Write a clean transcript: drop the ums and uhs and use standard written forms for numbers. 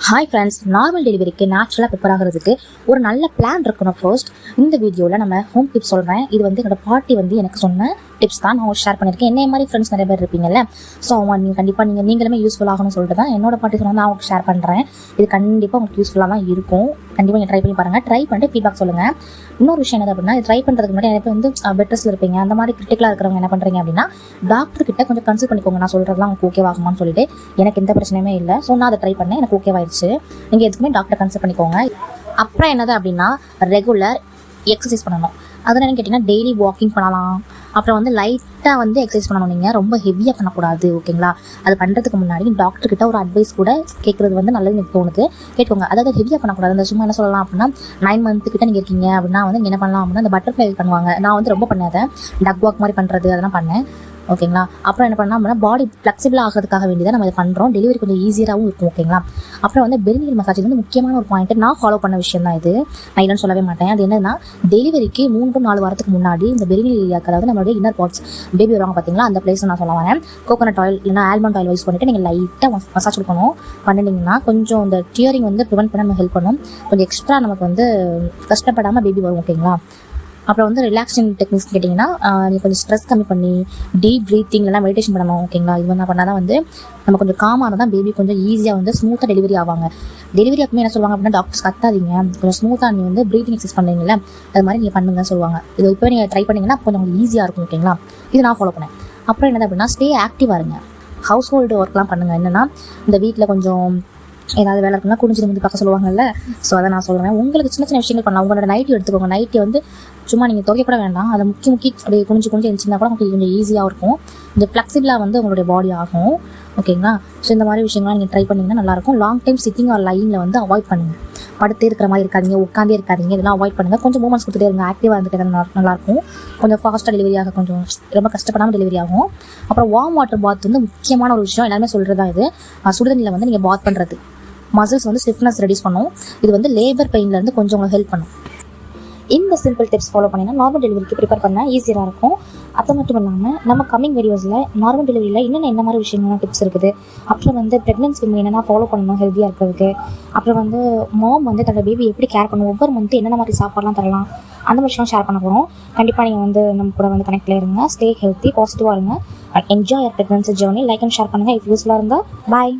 Hi friends, normal டெலிவரிக்கு நேச்சுரலாக prepare ஆகிறதுக்கு ஒரு நல்ல பிளான் இருக்கணும். ஃபர்ஸ்ட் இந்த வீடியோவில் நம்ம ஹோம் டிப்ஸ் சொல்கிறேன். இது வந்து என்னோட பாட்டி எனக்கு சொன்ன டிப்ஸ் தான் நான் ஷேர் பண்ணியிருக்கேன். என்னைய மாதிரி ஃப்ரெண்ட்ஸ் நிறைய பேர் இருப்பீங்கல்ல, ஸோ அவங்க நீங்கள் கண்டிப்பாக நீங்களுமே யூஸ்ஃபுல் ஆகணும்னு சொல்லிட்டு தான் என்னோட பாட்டி சொன்னால் நான் உங்களுக்கு ஷேர் பண்ணுறேன். இது கண்டிப்பாக உங்களுக்கு யூஸ்ஃபுல்லாக தான் இருக்கும். கண்டிப்பாக நீங்கள் ட்ரை பண்ணி பாருங்கள். ட்ரை பண்ணிட்டு ஃபீட்பேக் சொல்லுங்கள். இன்னொரு விஷயம் என்ன அப்படின்னா, ட்ரை பண்ணுறதுக்கு முன்னாடி நிறைய பேர் வந்து பெட் ரெஸ்ட்டில் இருப்பீங்க. அந்த மாதிரி கிரிட்டிக்கலாக இருக்கிறவங்க என்ன பண்ணுறீங்க அப்படின்னா, டாக்டர் கிட்ட கொஞ்சம் கன்சல்ட் பண்ணிக்கோங்க. நான் சொல்கிறதுலாம் உங்களுக்கு ஓகேவாகுமான்னு சொல்லிட்டு எனக்கு எந்த பிரச்சனையுமே இல்லை. ஸோ நான் அதை ட்ரை பண்ணேன், எனக்கு ஓகேவாயிருச்சு. நீங்கள் எதுக்குமே டாக்டர் கன்சல்ட் பண்ணிக்கோங்க. அப்புறம் என்னது அப்படின்னா, ரெகுலர் எக்ஸசைஸ் பண்ணணும். அது என்னன்னு கேட்டிங்கன்னா, டெய்லி வாக்கிங் பண்ணலாம். அப்புறம் வந்து லைட்டாக வந்து எக்ஸசைஸ் பண்ணணும். நீங்கள் ரொம்ப ஹெவியாக பண்ணக்கூடாது, ஓகேங்களா? அது பண்ணுறதுக்கு முன்னாடி டாக்டர்கிட்ட ஒரு அட்வைஸ் கூட கேட்குறது வந்து நல்லது எனக்கு தோணுது. கேட்கோங்க. அதாவது ஹெவியாக பண்ணக்கூடாது. அந்த சும்மா என்ன சொல்லலாம் அப்படின்னா, 9 months கிட்ட நீங்கள் இருக்கீங்க அப்படின்னா வந்து என்ன பண்ணலாம் அப்படின்னா, அந்த பட்டர்ஃப்ளை பண்ணுவாங்க. நான் வந்து ரொம்ப பண்ணாத டக் வாக் மாதிரி பண்ணுறது அதெல்லாம் பண்ணேன், ஓகேங்களா? அப்புறம் என்ன பண்ணலாம் அப்படின்னா, பாடி ஃப்ளெக்சிபிள் ஆகிறதுக்காக வேண்டியதான் நம்ம இதை பண்ணுறோம். டெலிவரி கொஞ்சம் ஈஸியாகவும் இருக்கும், ஓகேங்களா? அப்புறம் வந்து பெரினியல் மசாஜ் வந்து முக்கியமான ஒரு பாயிண்ட். நான் ஃபாலோ பண்ண விஷயம் தான் இது, நான் இல்லைன்னு சொல்லவே மாட்டேன். அது என்னன்னா, டெலிவரிக்கு 3 to 4 வாரத்துக்கு முன்னாடி இந்த பெரினியல் ஏரியாக்கள், அதாவது நம்மளுடைய இன்னர் பார்ட்ஸ், பேபி வருவாங்க பார்த்தீங்களா, அந்த பிளேஸ் நான் சொல்ல வரேன். கோகோனட் ஆயில் இல்லைனா ஆல்மண்ட் ஆயில் யூஸ் பண்ணிவிட்டு நீங்கள் லைட்டாக மசாஜ் கொடுக்கணும். பண்ணிட்டீங்கன்னா கொஞ்சம் இந்த டியரிங் வந்து ப்ரிவென்ட் பண்ண நம்ம ஹெல்ப் பண்ணும். கொஞ்சம் எக்ஸ்ட்ரா நமக்கு வந்து கஷ்டப்படாமல் பேபி வரும், ஓகேங்களா? அப்புறம் வந்து ரிலாக்ஸிங் டெக்னிக்ஸ் கேட்டிங்கன்னா, நீங்கள் கொஞ்சம் ஸ்ட்ரெஸ் கம்மி பண்ணி டீப் ப்ரீத்திங் இல்லைனா மெடிடேஷன் பண்ணணும், ஓகேங்களா? இது வந்து பண்ணால் தான் வந்து நம்ம கொஞ்சம் காமாக தான் பேபி கொஞ்சம் ஈஸியாக வந்து ஸ்மூத்தாக டெலிவரி ஆவாங்க. டெலிவரி அப்போ என்ன சொல்லுவாங்க அப்படின்னா, டாக்டர்ஸ் கத்தாதீங்க, கொஞ்சம் ஸ்மூத்தாக நீங்கள் வந்து ப்ரீத்திங் எக்ஸசைஸ் பண்ணுறீங்களா, அது மாதிரி நீங்கள் பண்ணுங்கன்னு சொல்லுவாங்க. இது இப்போ நீங்கள் ட்ரை பண்ணிங்கன்னா கொஞ்சம் உங்களுக்கு ஈஸியாக இருக்கும், ஓகேங்களா? இது நான் ஃபாலோ பண்ணேன். அப்புறம் என்னது அப்படின்னா, ஸ்டே ஆக்டிவாக இருங்க. ஹவுஸ் ஹோல்டு ஒர்க்லாம் பண்ணுங்கள். என்னென்னா, இந்த வீட்டில் கொஞ்சம் ஏதாவது வேலை இருக்குன்னா குடிஞ்சு வந்து பார்க்க சொல்லுவாங்கல்ல, ஸோ அதை நான் சொல்கிறேன். உங்களுக்கு சின்ன சின்ன விஷயங்கள் பண்ணலாம். உங்களோட நைட்டி எடுத்துக்கோங்க. நைட்டி வந்து சும்மா நீங்கள் துவைக்க கூட வேண்டாம், அதை முக்கி அப்படியே குனிஞ்சு இருந்துச்சுன்னா கூட உங்களுக்கு கொஞ்சம் ஈஸியாக இருக்கும். இந்த ஃப்ளெக்சிபிளாக வந்து உங்களுடைய பாடி ஆகும், ஓகேங்களா? ஸோ இந்த மாதிரி விஷயங்கள்லாம் நீங்கள் ட்ரை பண்ணிங்கன்னா நல்லாயிருக்கும். லாங் டைம் சிட்டிங் ஆர் லைனில் வந்து அவாய்ட் பண்ணுங்கள். படுத்தே இருக்கிற மாதிரி இருக்காதிங்க, உட்காந்தே இருக்காதிங்க, இதெல்லாம் அவாய்ட் பண்ணுங்கள். கொஞ்சம் மூமெண்ட்ஸ் கொடுத்துட்டே இருங்க. ஆக்டிவாக இருந்துட்டு நல்லாயிருக்கும். கொஞ்சம் ஃபாஸ்ட்டாக டெலிவரி ஆக, கொஞ்சம் ரொம்ப கஷ்டப்படாமல் டெலிவரி ஆகும். அப்புறம் வார்ம் வாட்டர் பாத் வந்து முக்கியமான ஒரு விஷயம். எல்லாருமே சொல்கிறது தான் இது. சுடுதண்ணியில் வந்து நீங்கள் பாத் பண்ணுறது மசில்ஸ் வந்து ஸ்டிஃப்னஸ் ரெடியூஸ் பண்ணும். இது வந்து லேபர் பெயின்லேருந்து கொஞ்சம் உங்களுக்கு ஹெல்ப் பண்ணும். இந்த சிம்பிள் டிப்ஸ் ஃபாலோ பண்ணிங்கன்னா நார்மல் டெலிவரிக்கு ப்ரிப்பேர் பண்ண ஈஸியாக இருக்கும். அது மட்டும் இல்லாமல் நம்ம கம்மிங் வீடியோஸில் நார்மல் டெலிவரியில் என்ன மாதிரி விஷயங்கள்லாம் டிப்ஸ் இருக்குது, அப்புறம் வந்து ப்ரெக்னன்சி என்னென்னா ஃபாலோ பண்ணணும் ஹெல்த்தியாக இருக்கிறதுக்கு, அப்புறம் வந்து மாம் வந்து தன்னோட பேபி எப்படி கேர் பண்ணணும், ஒவ்வொரு மந்த்து என்னென்ன மாதிரி சாப்பாடுலாம் தரலாம், அந்த விஷயம் ஷேர் பண்ண போகிறோம். கண்டிப்பாக நீங்கள் வந்து நம்ம கூட வந்து கனெக்டில் இருங்க. ஸ்டே ஹெல்த்தி, பாசிட்டிவாக இருங்க. Enjoy your pregnancy journey. Like and share பண்ணுங்கள். இஃப் யூஸ்ஃபுல்லாக இருந்தால் பாய்.